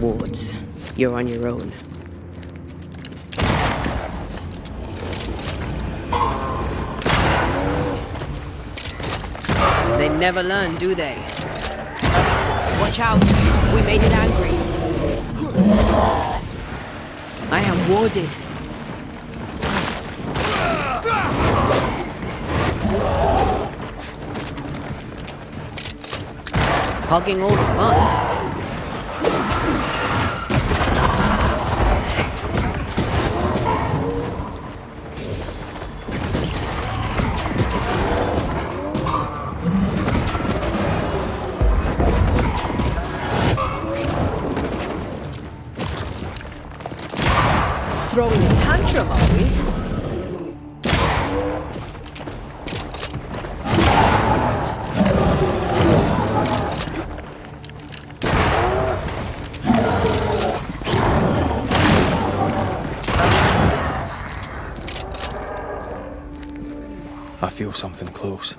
wards. You're on your own. They never learn, do they? Watch out! We made it angry. I am warded. Hogging all the fun. Throwing a tantrum, are we? I feel something close.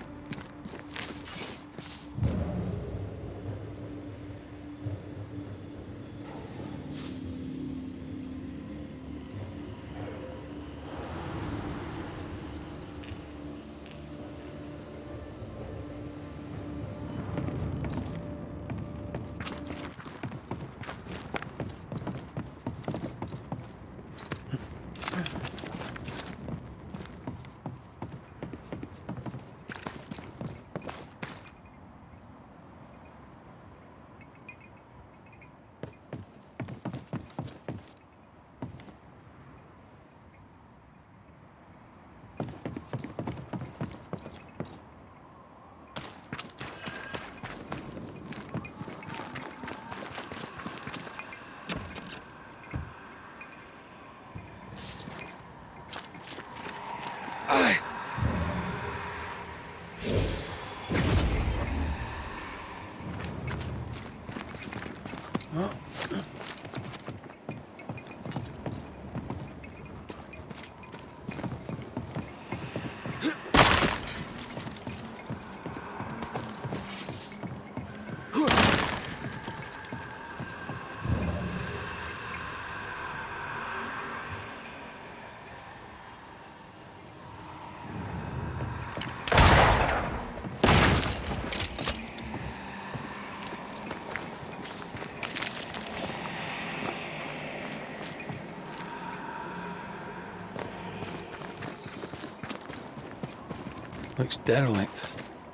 Looks derelict.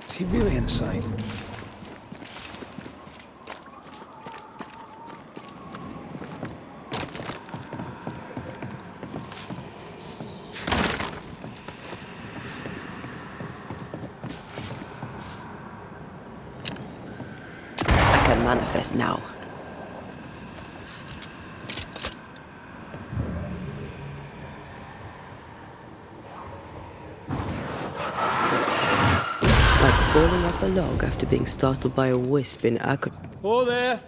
Is he really inside? I can manifest now. Falling off a log after being startled by a wisp in Akron. Oh, there!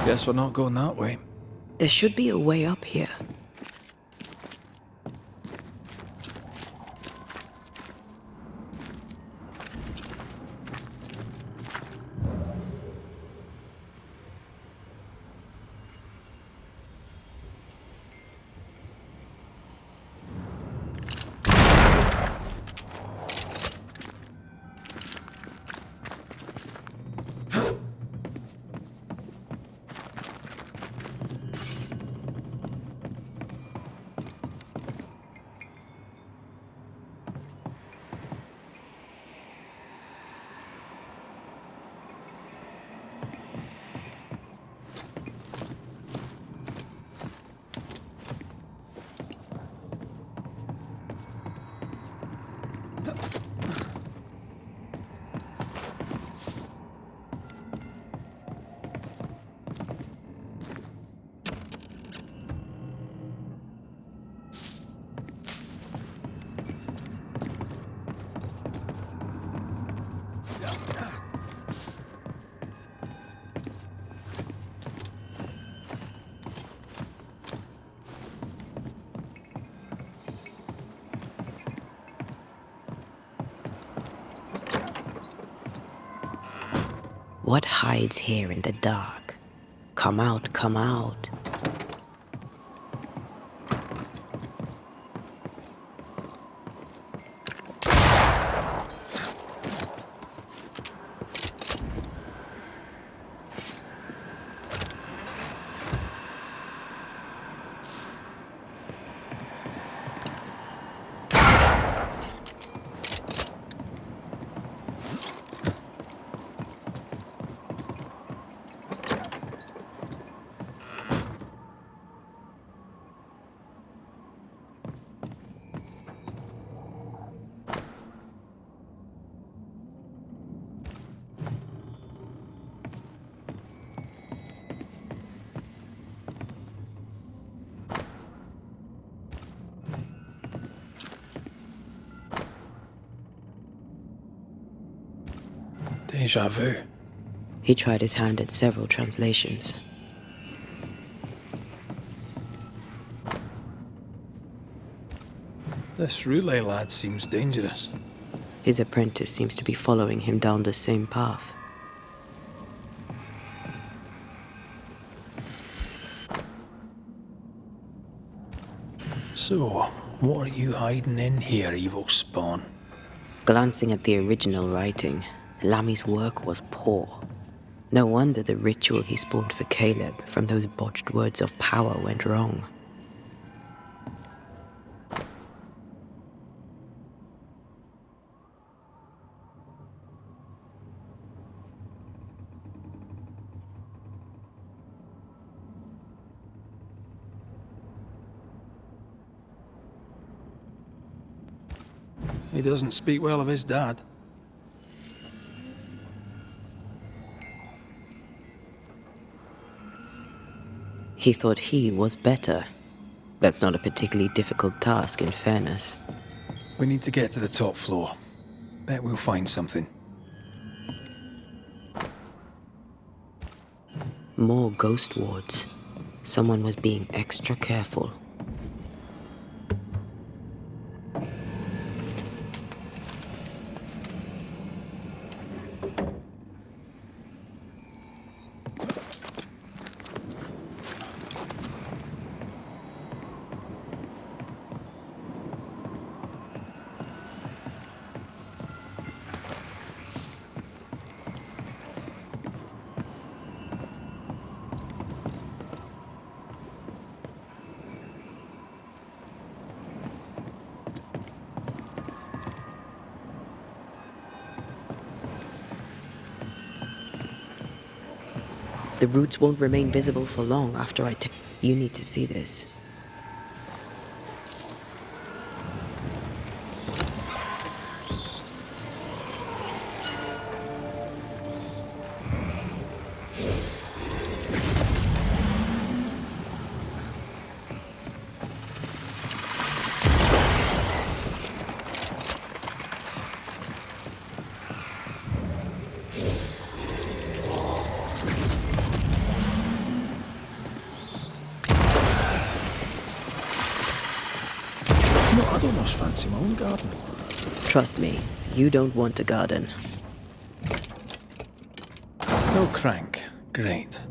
Guess we're not going that way. There should be a way up here. What hides here in the dark? Come out, come out. Deja vu. He tried his hand at several translations. This relay lad seems dangerous. His apprentice seems to be following him down the same path. So, what are you hiding in here, evil spawn? Glancing at the original writing, Lami's work was poor. No wonder the ritual he spawned for Caleb from those botched words of power went wrong. He doesn't speak well of his dad. He thought he was better. That's not a particularly difficult task, in fairness. We need to get to the top floor. Bet we'll find something. More ghost wards. Someone was being extra careful. The roots won't remain visible for long after I take... You need to see this. No, I'd almost fancy my own garden. Trust me, you don't want a garden. No crank. Great.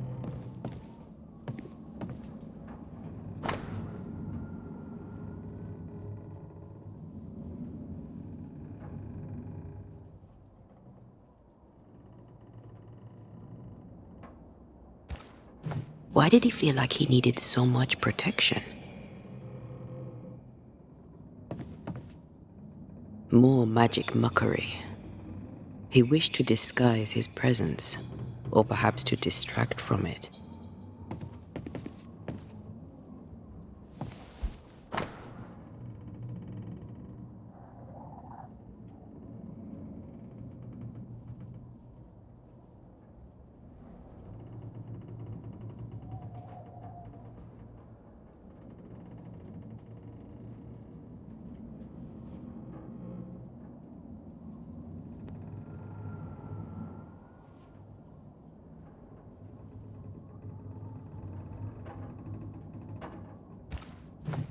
Why did he feel like he needed so much protection? More magic mockery. He wished to disguise his presence, or perhaps to distract from it.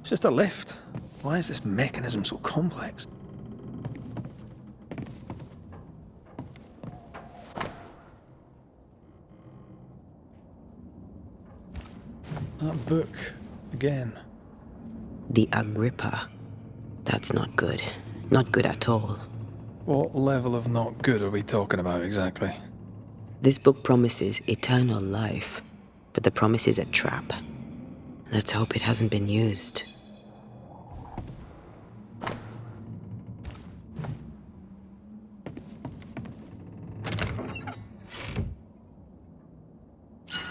It's just a lift. Why is this mechanism so complex? That book. Again. The Agrippa. That's not good. Not good at all. What level of not good are we talking about exactly? This book promises eternal life, but the promise is a trap. Let's hope it hasn't been used.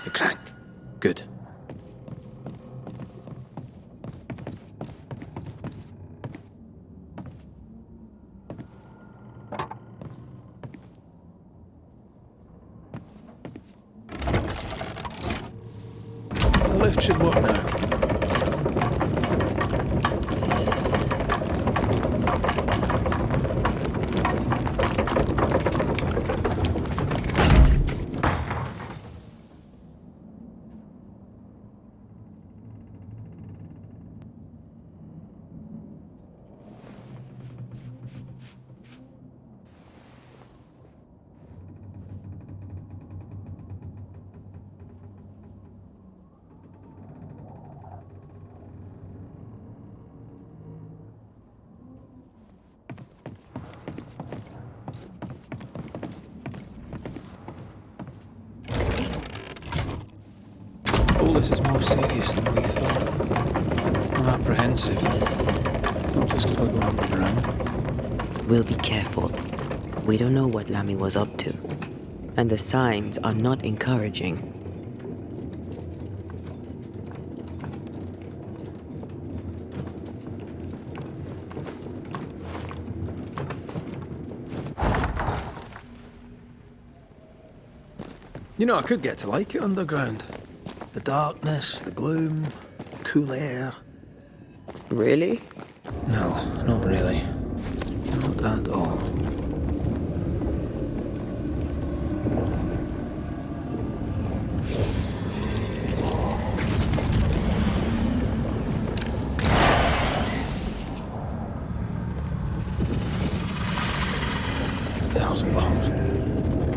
The crank. Good. The lift should work now. All this is more serious than we thought. I'm apprehensive. Not just because we're going underground. We'll be careful. We don't know what Lammy was up to, and the signs are not encouraging. You know, I could get to like it underground. The darkness, the gloom, the cool air. Really? No, not really. Not at all. Hell's bombs.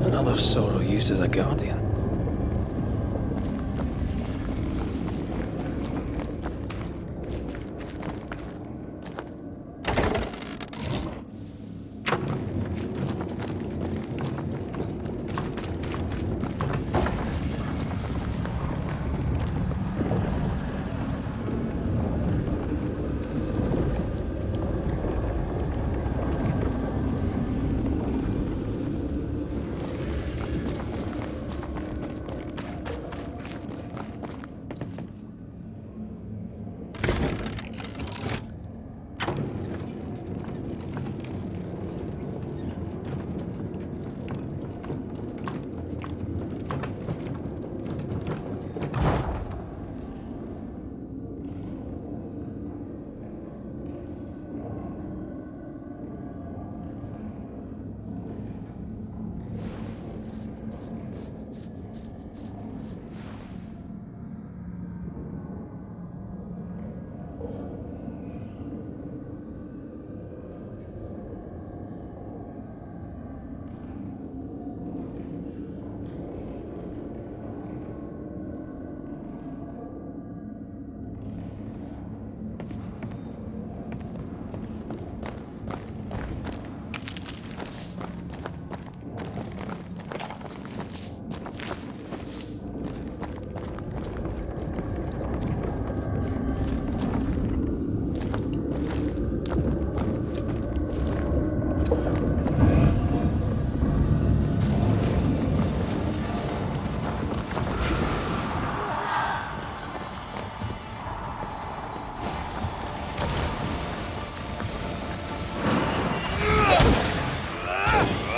Another sorrow used as a guardian.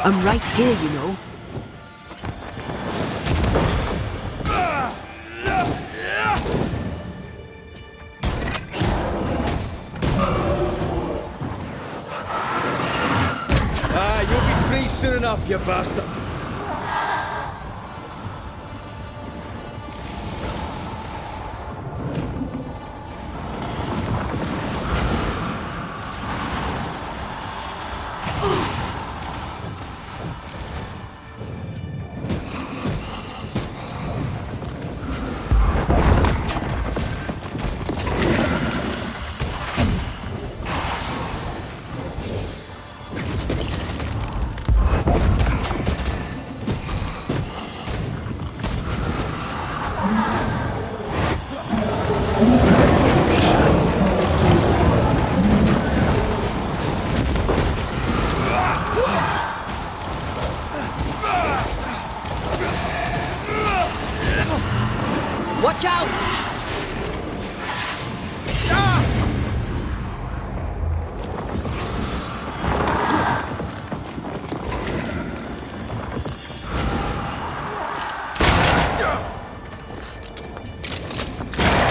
I'm right here, you know. You'll be free soon enough, you bastard. Watch out!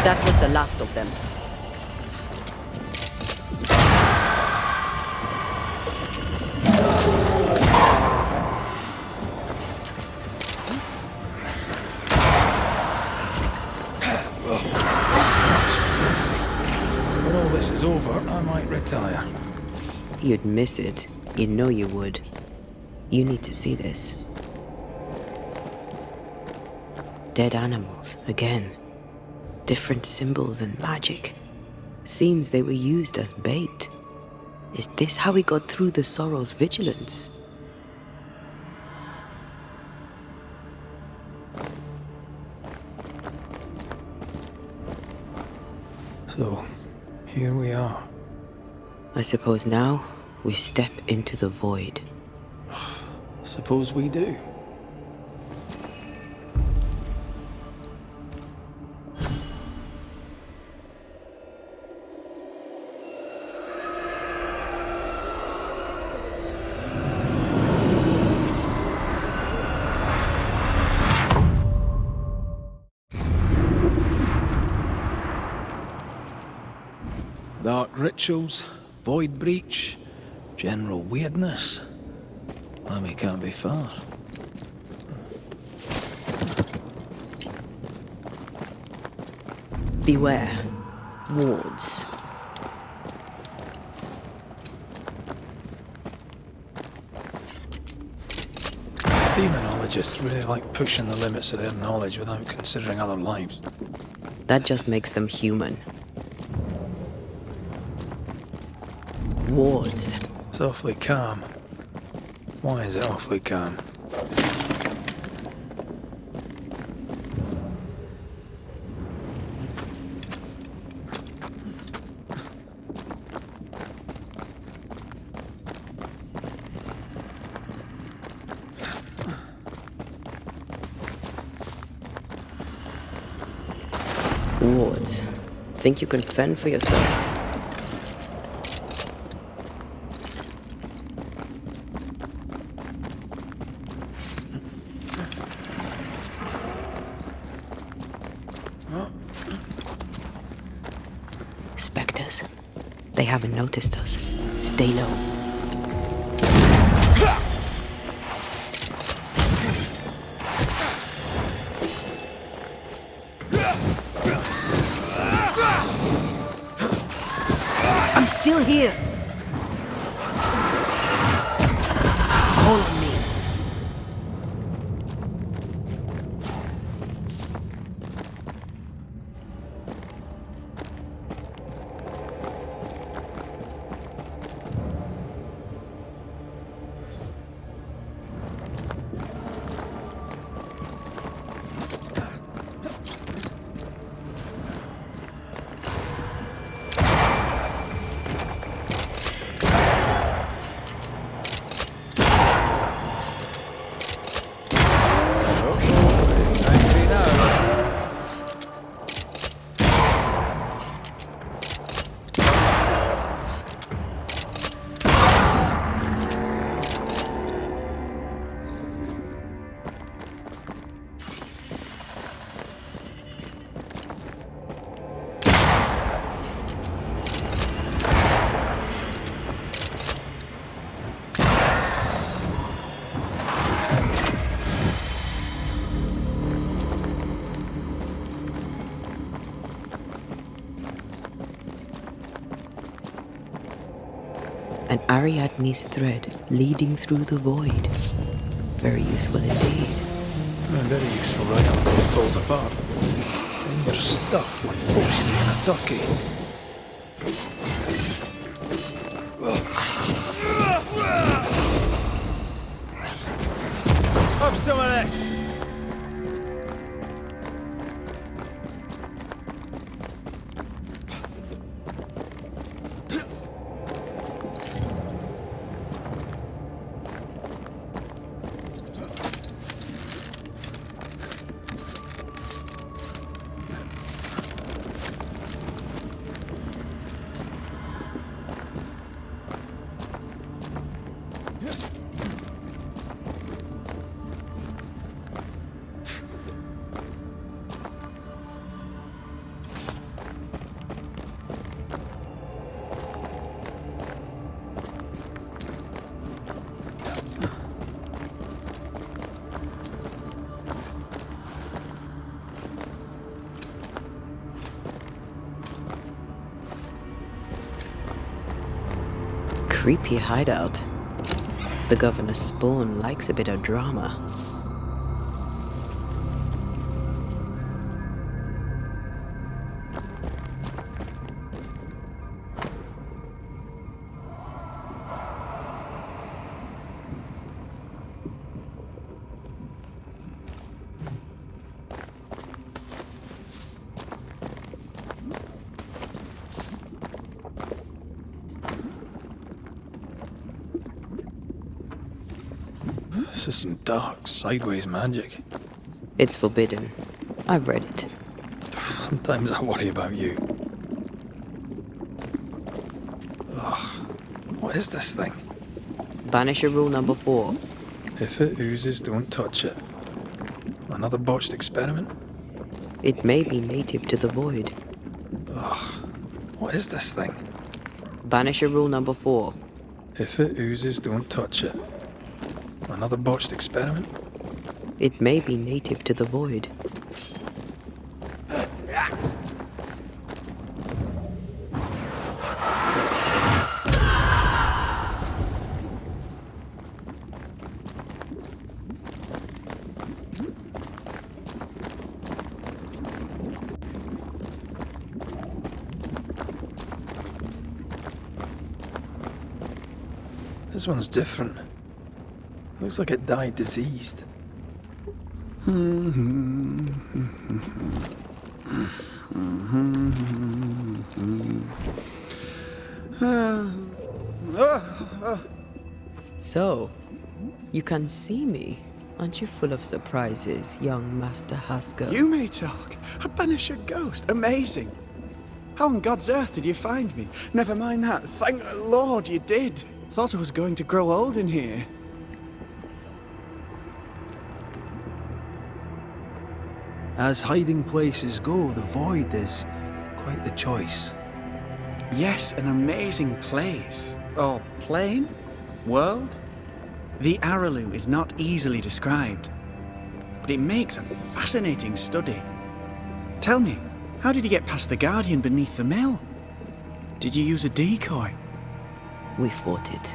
That was the last of them. When all this is over, I might retire. You'd miss it. You know you would. You need to see this. Dead animals, again. Different symbols and magic. Seems they were used as bait. Is this how we got through the Sorrow's vigilance? So, here we are. I suppose now we step into the void. Suppose we do. Dark rituals, void breach, general weirdness. Lammy can't be far. Beware. Wards. Demonologists really like pushing the limits of their knowledge without considering other lives. That just makes them human. Wards. It's awfully calm. Why is it awfully calm? Wards. Think you can fend for yourself? Spectres. They haven't noticed us. Stay low. I'm still here. Call on me. An Ariadne's thread leading through the void. Very useful indeed. Very useful right until it falls apart. Dangerous stuff like force being a turkey. Have some of this! creepy hideout. The governor's spawn likes a bit of drama. This is some dark, sideways magic. It's forbidden. I've read it. Sometimes I worry about you. Ugh. What is this thing? Banisher rule number 4. If it oozes, don't touch it. Another botched experiment? It may be native to the void. Ugh. What is this thing? Banisher rule number 4. If it oozes, don't touch it. Another botched experiment? It may be native to the void. This one's different. Looks like it died diseased. So, you can see me. Aren't you full of surprises, young Master Haskell? You may talk. A Banisher ghost. Amazing. How on God's earth did you find me? Never mind that. Thank the Lord you did. Thought I was going to grow old in here. As hiding places go, the void is quite the choice. Yes, an amazing place. Or plane? World? The Araloo is not easily described, but it makes a fascinating study. Tell me, how did you get past the Guardian beneath the mill? Did you use a decoy? We fought it.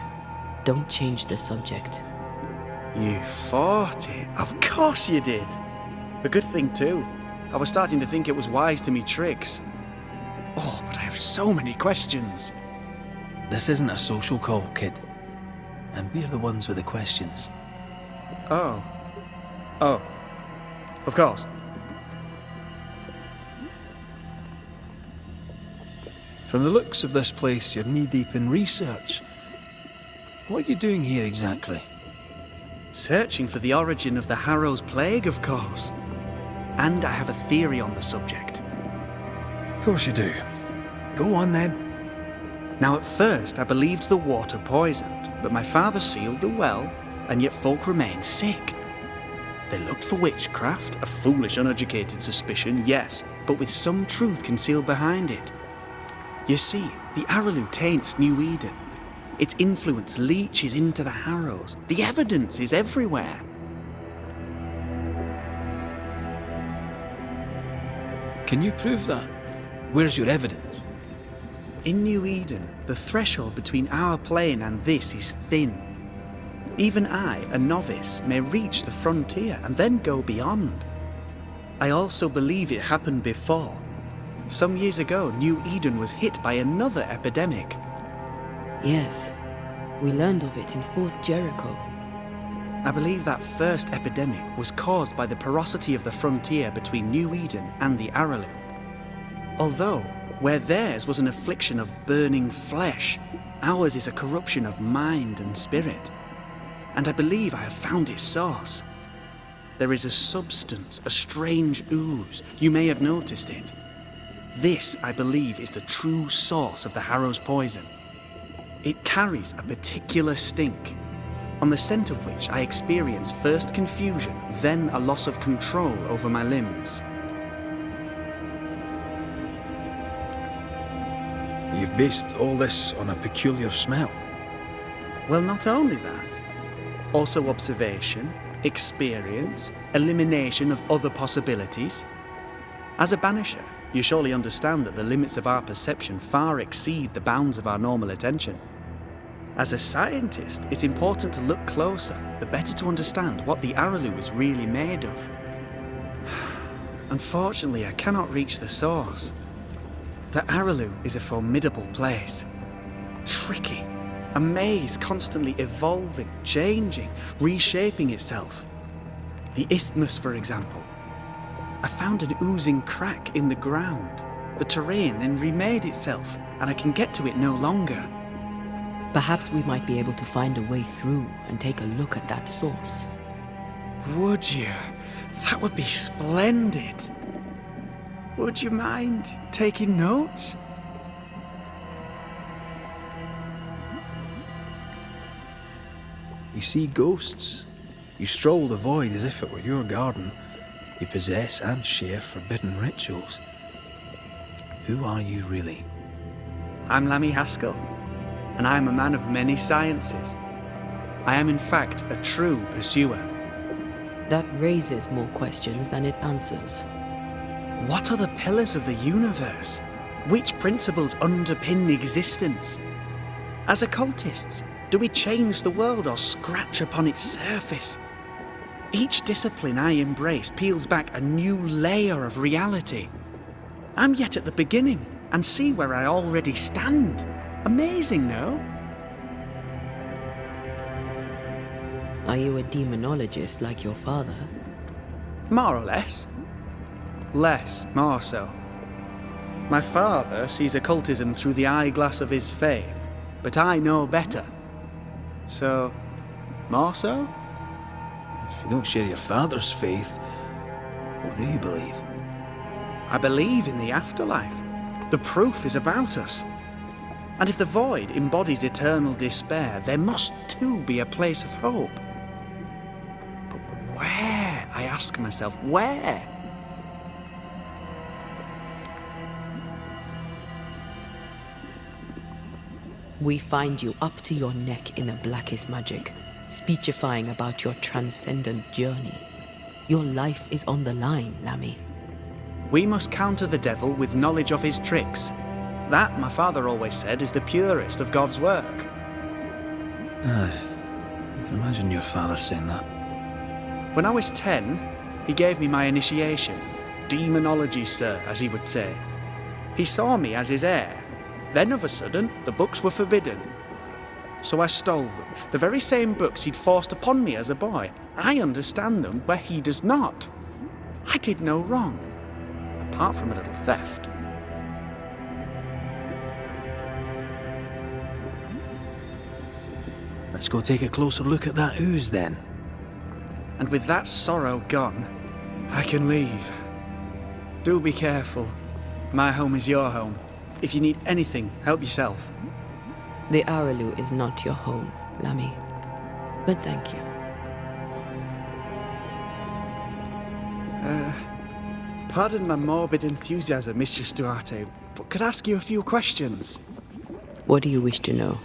Don't change the subject. You fought it? Of course you did. A good thing too. I was starting to think it was wise to me tricks. Oh, but I have so many questions. This isn't a social call, kid. And we're the ones with the questions. Oh. Of course. From the looks of this place, you're knee-deep in research. What are you doing here exactly? Searching for the origin of the Harrow's plague, of course. And I have a theory on the subject. Of course you do. Go on then. Now, at first, I believed the water poisoned, but my father sealed the well, and yet folk remained sick. They looked for witchcraft, a foolish, uneducated suspicion, yes, but with some truth concealed behind it. You see, the Araloo taints New Eden. Its influence leaches into the Harrows. The evidence is everywhere. Can you prove that? Where's your evidence? In New Eden, the threshold between our plane and this is thin. Even I, a novice, may reach the frontier and then go beyond. I also believe it happened before. Some years ago, New Eden was hit by another epidemic. Yes, we learned of it in Fort Jericho. I believe that first epidemic was caused by the porosity of the frontier between New Eden and the Araloo. Although, where theirs was an affliction of burning flesh, ours is a corruption of mind and spirit. And I believe I have found its source. There is a substance, a strange ooze. You may have noticed it. This, I believe, is the true source of the Harrow's poison. It carries a particular stink, on the scent of which I experience first confusion, then a loss of control over my limbs. You've based all this on a peculiar smell. Well, not only that, also observation, experience, elimination of other possibilities. As a Banisher, you surely understand that the limits of our perception far exceed the bounds of our normal attention. As a scientist, it's important to look closer, the better to understand what the Araloo is really made of. Unfortunately, I cannot reach the source. The Araloo is a formidable place. Tricky. A maze constantly evolving, changing, reshaping itself. The isthmus, for example. I found an oozing crack in the ground. The terrain then remade itself, and I can get to it no longer. Perhaps we might be able to find a way through and take a look at that source. Would you? That would be splendid. Would you mind taking notes? You see ghosts. You stroll the void as if it were your garden. You possess and share forbidden rituals. Who are you really? I'm Lammy Haskell, and I am a man of many sciences. I am in fact a true pursuer. That raises more questions than it answers. What are the pillars of the universe? Which principles underpin existence? As occultists, do we change the world or scratch upon its surface? Each discipline I embrace peels back a new layer of reality. I'm yet at the beginning and see where I already stand. Amazing, no? Are you a demonologist like your father? More or less. Less, more so. My father sees occultism through the eyeglass of his faith, but I know better. So, more so? If you don't share your father's faith, what do you believe? I believe in the afterlife. The proof is about us. And if the void embodies eternal despair, there must too be a place of hope. But where? I ask myself, where? We find you up to your neck in the blackest magic, speechifying about your transcendent journey. Your life is on the line, Lammy. We must counter the devil with knowledge of his tricks. That, my father always said, is the purest of God's work. Aye, I can imagine your father saying that. When I was 10, he gave me my initiation. Demonology, sir, as he would say. He saw me as his heir. Then of a sudden, the books were forbidden. So I stole them, the very same books he'd forced upon me as a boy. I understand them where he does not. I did no wrong, apart from a little theft. Let's go take a closer look at that ooze then. And with that sorrow gone, I can leave. Do be careful. My home is your home. If you need anything, help yourself. The Araloo is not your home, Lammy. But thank you. Pardon my morbid enthusiasm, Mistress Duarte, but could I ask you a few questions? What do you wish to know?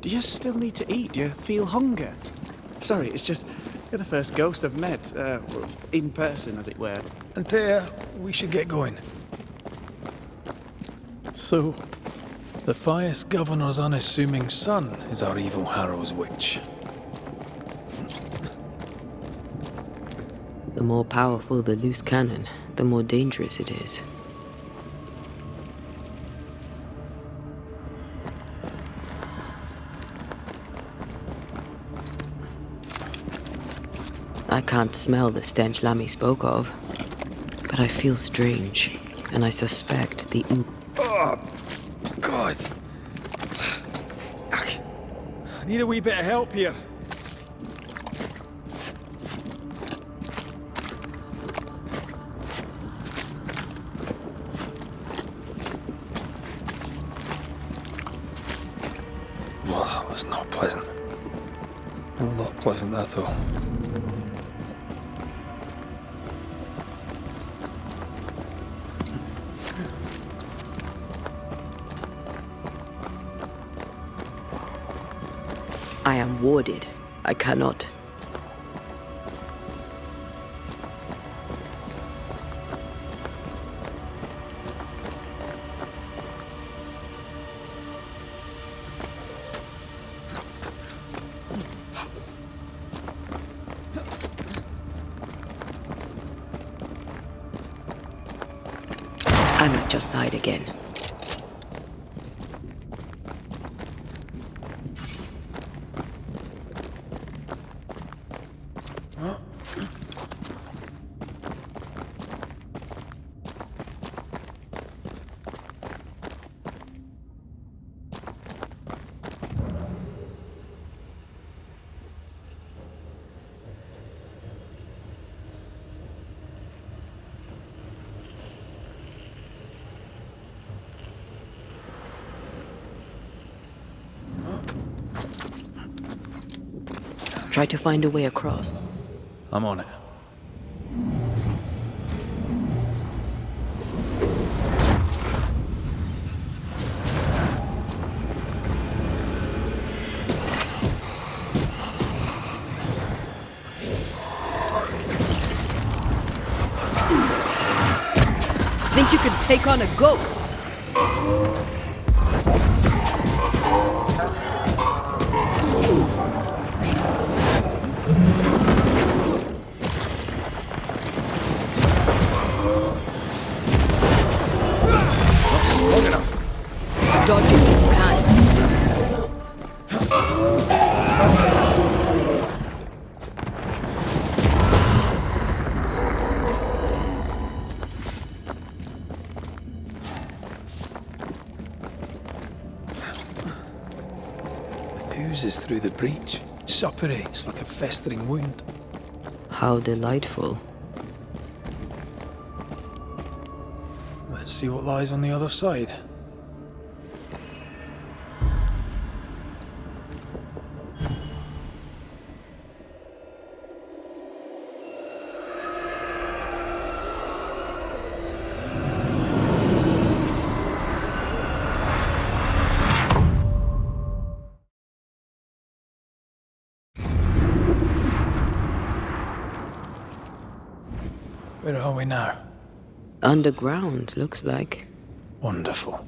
Do you still need to eat? Do you feel hunger? Sorry, it's just you're the first ghost I've met, in person, as it were. Antea, we should get going. So, the pious governor's unassuming son is our evil Harrow's witch. The more powerful the loose cannon, the more dangerous it is. I can't smell the stench Lammy spoke of, but I feel strange, and I suspect the Oh, God. I need a wee bit of help here. Well, that was not pleasant. Not pleasant at all. I am warded. I cannot. I'm at your side again. Try to find a way across. I'm on it. Think you could take on a ghost? Long enough. Dodge it if you can. Oozes through the breach. Suppurates like a festering wound. How delightful. Let's see what lies on the other side. Where are we now? Underground, looks like. Wonderful.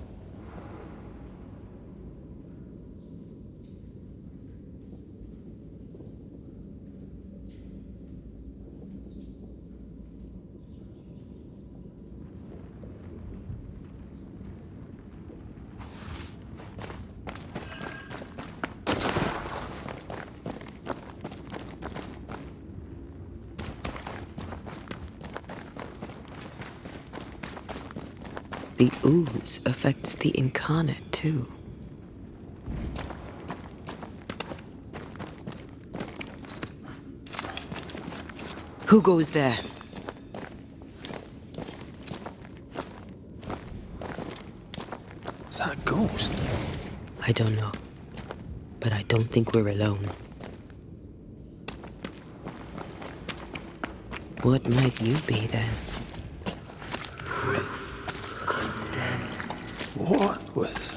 The ooze affects the incarnate too. Who goes there? Is that a ghost? I don't know. But I don't think we're alone. What might you be then? What was?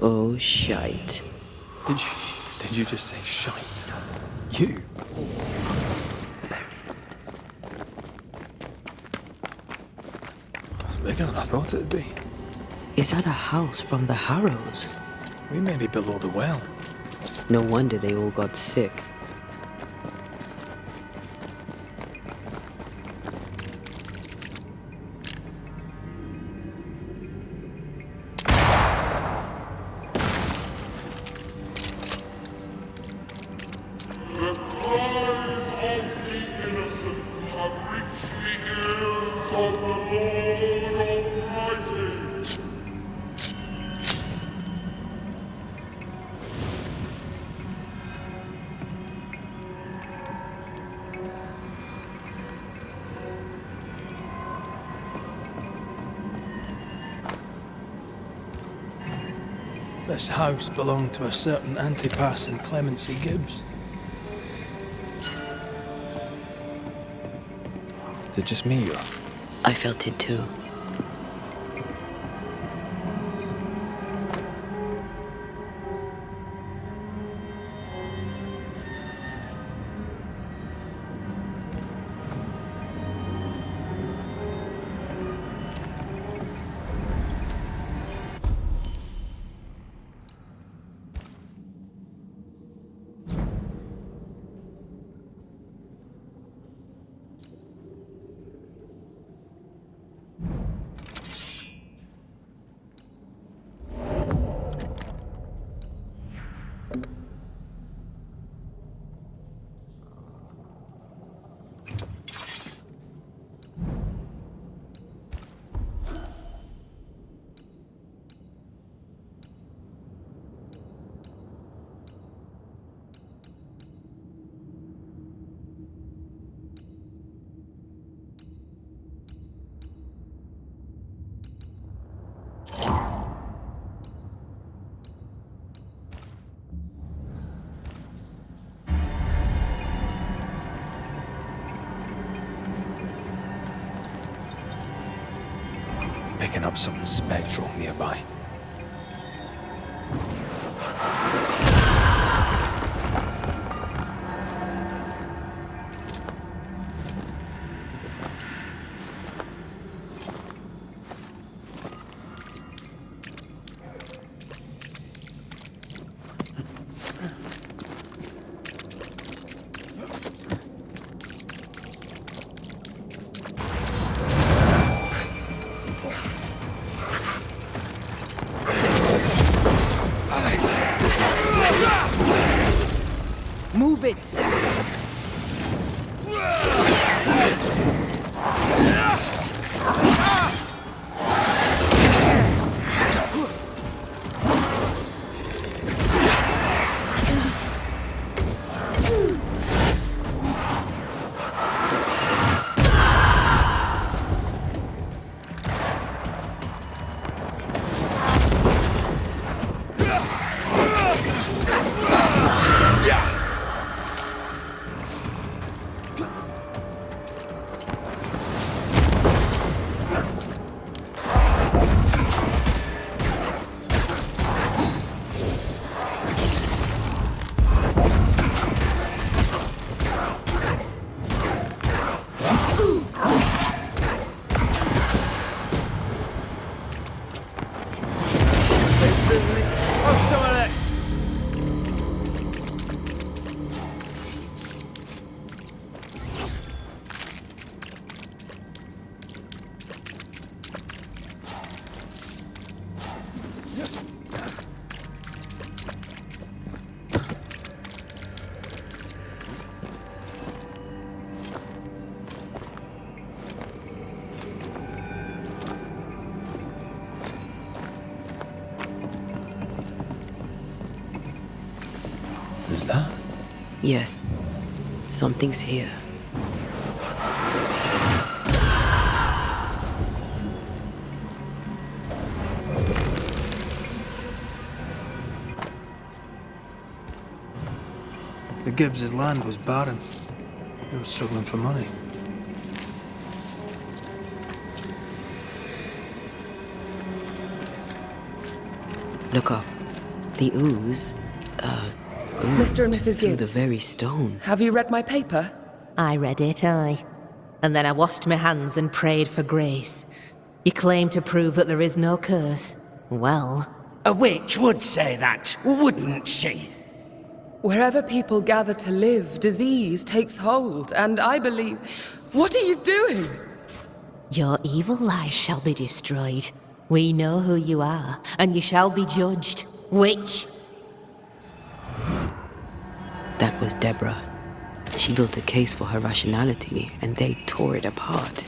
Oh, shite. Did you just say shite? You? It's bigger than I thought it'd be. Is that a house from the Harrows? We may be below the well. No wonder they all got sick. This house belonged to a certain Antipas and Clemency Gibbs. Is it just me or? I felt it too. picking up something spectral nearby. Move it! Have some of this! Who's that? Yes, something's here. The Gibbs' land was barren. They were struggling for money. Look up. The ooze, Mr. and Mrs. through the Gibbs, very stone. have you read my paper? I read it, aye. And then I washed my hands and prayed for grace. You claim to prove that there is no curse. Well, A witch would say that, wouldn't she? Wherever people gather to live, disease takes hold, and I believe... What are you doing? your evil lies shall be destroyed. We know who you are, and you shall be judged. Witch! That was Deborah. She built a case for her rationality, and they tore it apart.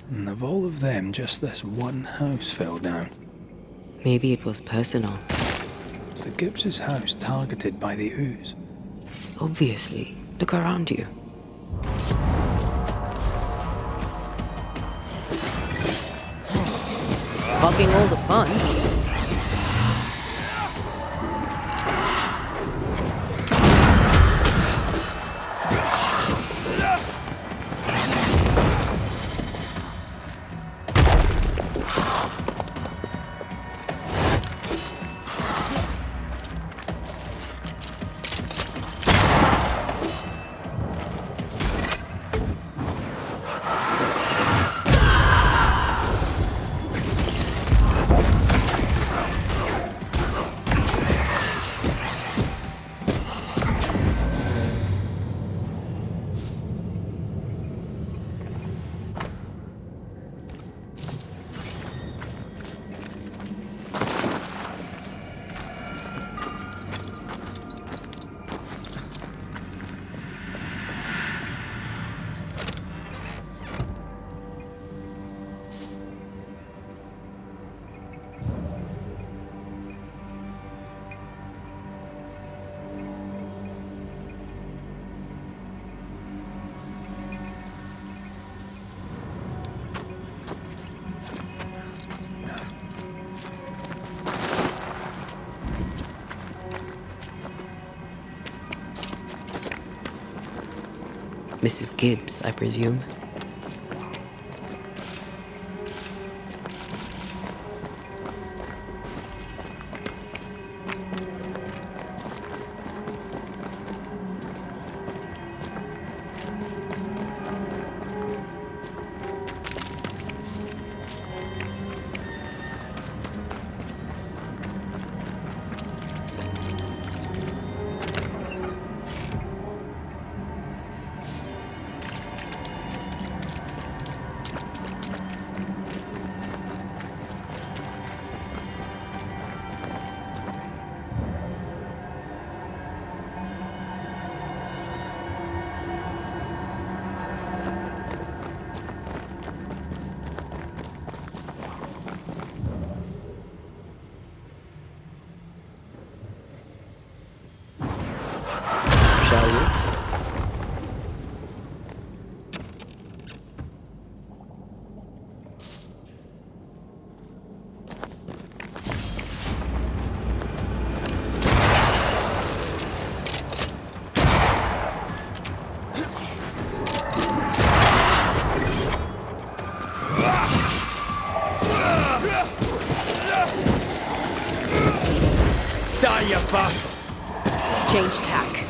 And of all of them, just this one house fell down. Maybe it was personal. Was the Gibbs' house targeted by the ooze? Obviously. Look around you. Bugging all the fun. Mrs. Gibbs, I presume. Shall we? Die, you bastard! Change tack.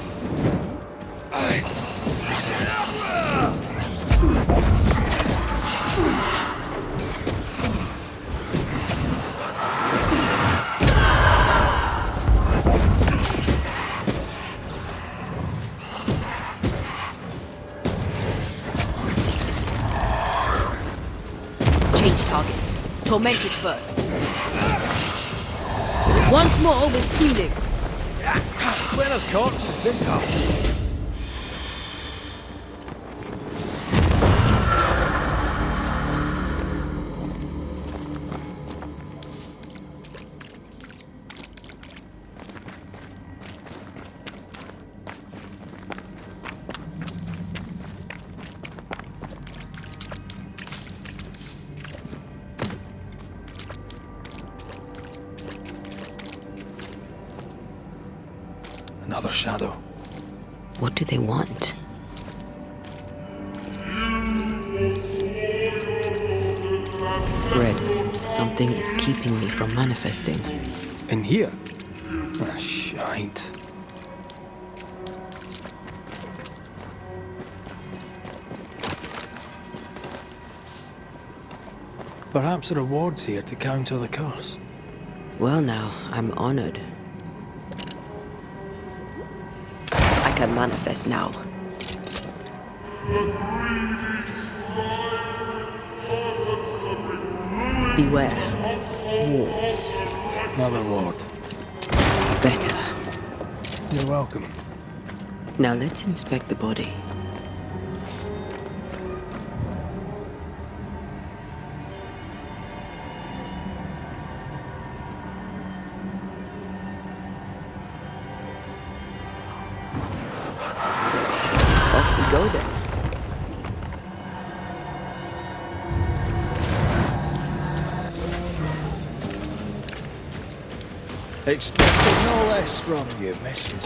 Change targets. Tormented first. Once more with cleaning. Where of corpse is this up? Another shadow. What do they want? Red, something is keeping me from manifesting. In here? Ah, shite. Perhaps a reward's here to counter the curse. Well now, I'm honored. I can manifest now. Beware. Wards. Another ward. Better. You're welcome. Now let's inspect the body. Off we go then. Expected no less from you, Mrs.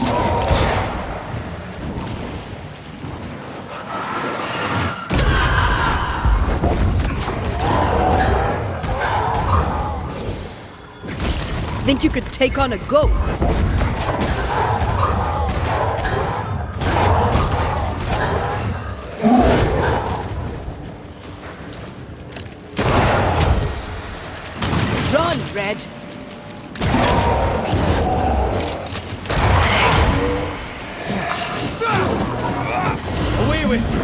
Think you could take on a ghost? Run, Red! Away with you!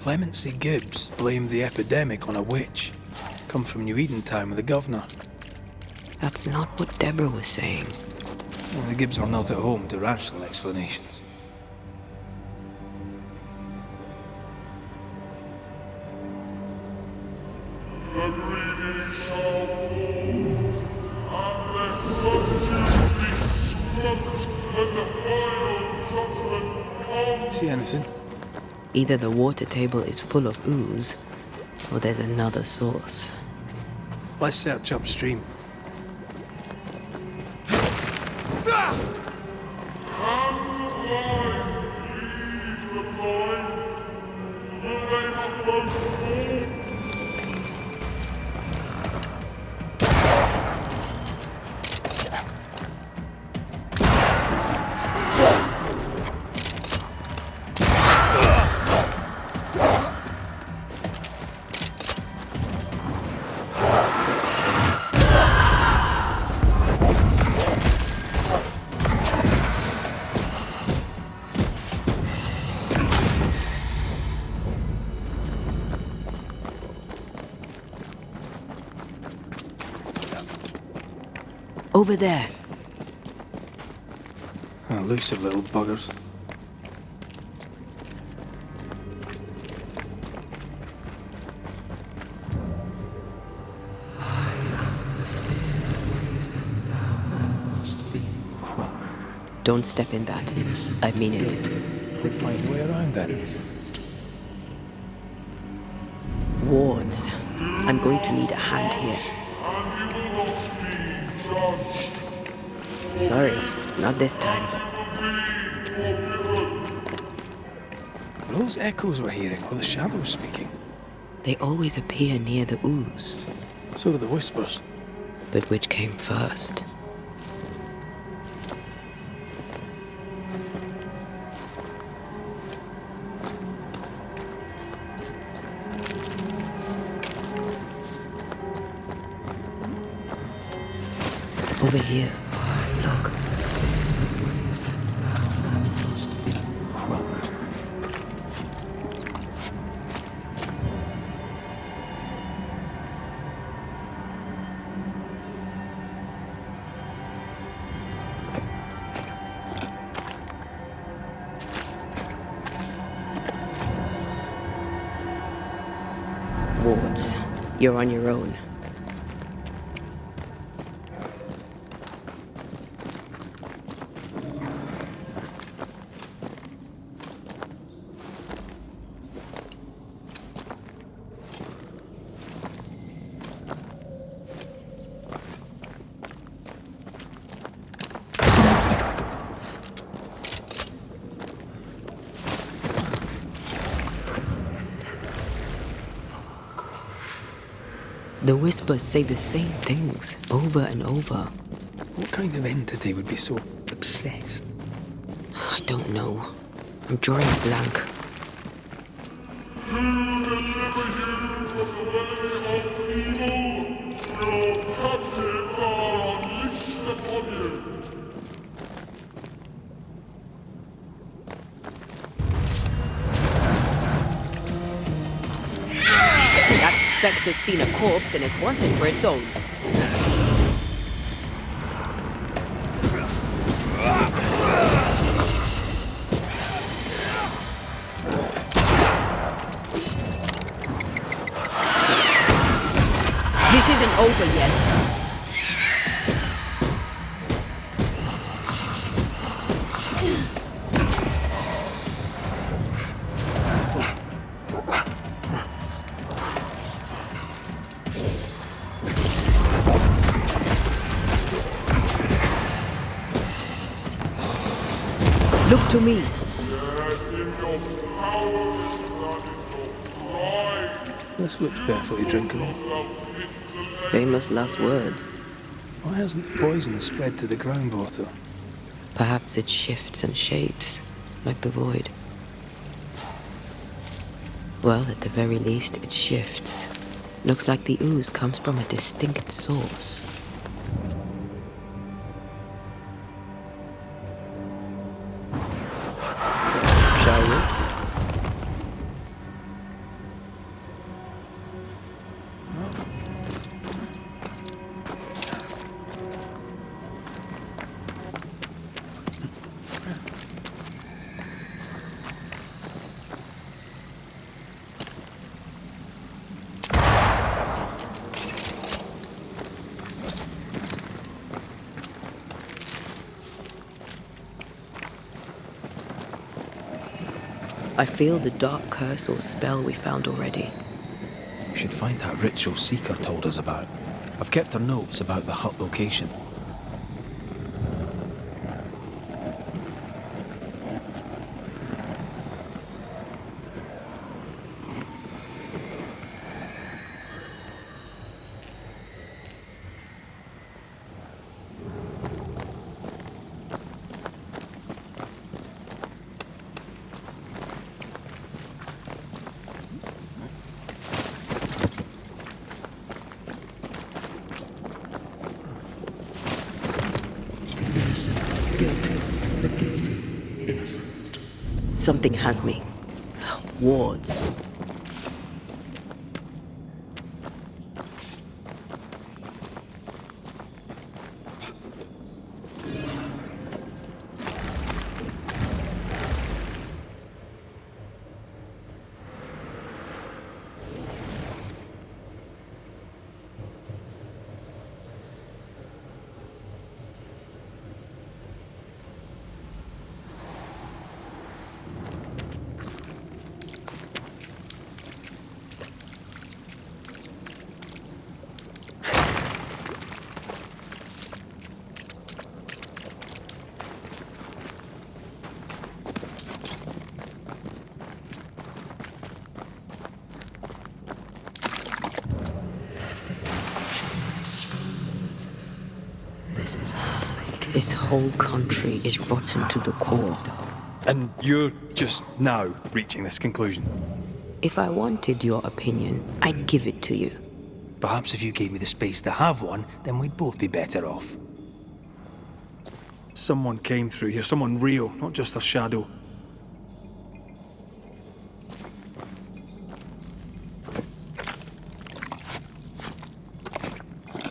Clemency Gibbs blamed the epidemic on a witch. Come from New Eden Town with the governor. That's not what Deborah was saying. Well, the Gibbs were not at home to rational explanations. See anything? Either the water table is full of ooze, or there's another source. Let's search upstream. Over there. Elusive little buggers. Don't step in that. I mean it. We'll find a way around that. Wards. I'm going to need a hand here. Sorry, not this time. Those echoes we're hearing, or the shadows speaking? They always appear near the ooze. So do the whispers. But which came first? Over here. Look. Wards, you're on your own. The whispers say the same things over and over. What kind of entity would be so obsessed? I don't know. I'm drawing a blank. That specter's seen a corpse and it wants it for its own. This isn't over yet. Look to me. This looks perfectly drinkable. Famous last words. Why hasn't the poison spread to the groundwater? Perhaps it shifts and shapes, like the void. Well, at the very least, it shifts. Looks like the ooze comes from a distinct source. Shall we? I feel the dark curse or spell we found already. We should find that ritual Seeker told us about. I've kept her notes about the hut location. Something has me. Wards. This whole country is rotten to the core. And you're just now reaching this conclusion? If I wanted your opinion, I'd give it to you. Perhaps if you gave me the space to have one, then we'd both be better off. Someone came through here, someone real, not just a shadow.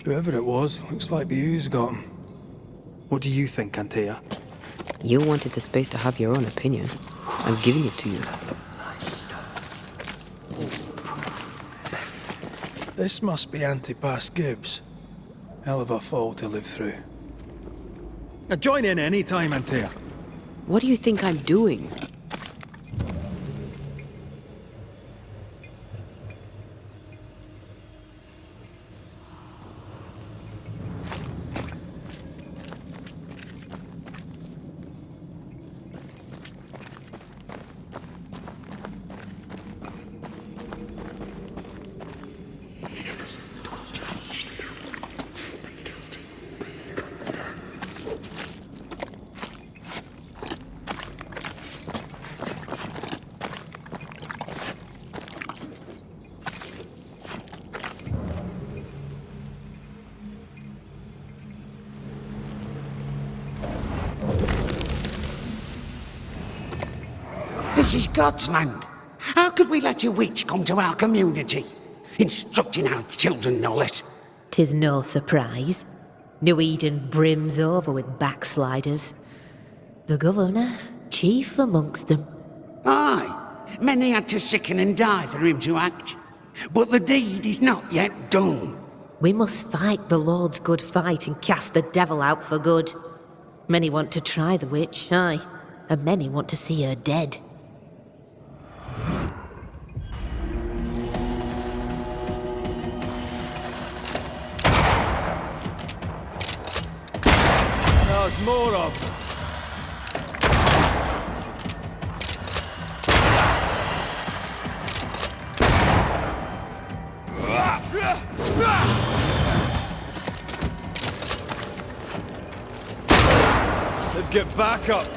Whoever it was, looks like the ooze got him. What do you think, Antea? You wanted the space to have your own opinion. I'm giving it to you. This must be Ps5 Gibbs. Hell of a fall to live through. Now join in any time, Antea. What do you think I'm doing? This is God's land. How could we let a witch come to our community? Instructing our children, no less. 'Tis no surprise. New Eden brims over with backsliders. The governor, chief amongst them. Aye, many had to sicken and die for him to act. But the deed is not yet done. We must fight the Lord's good fight and cast the devil out for good. Many want to try the witch, aye, and many want to see her dead. There's more of them. They've get back up.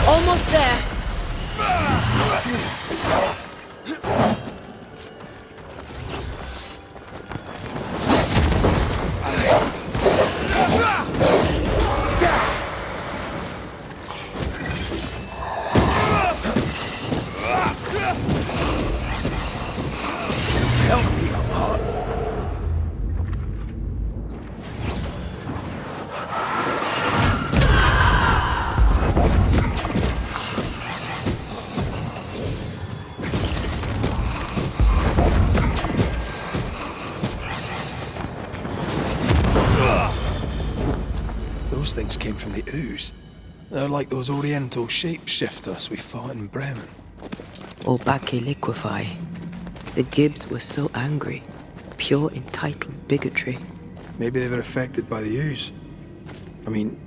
Almost there. from the ooze. They're like those oriental shapeshifters we fought in Bremen. Or Bacche liquefy. The Gibbs were so angry. Pure entitled bigotry. Maybe they were affected by the ooze. I mean,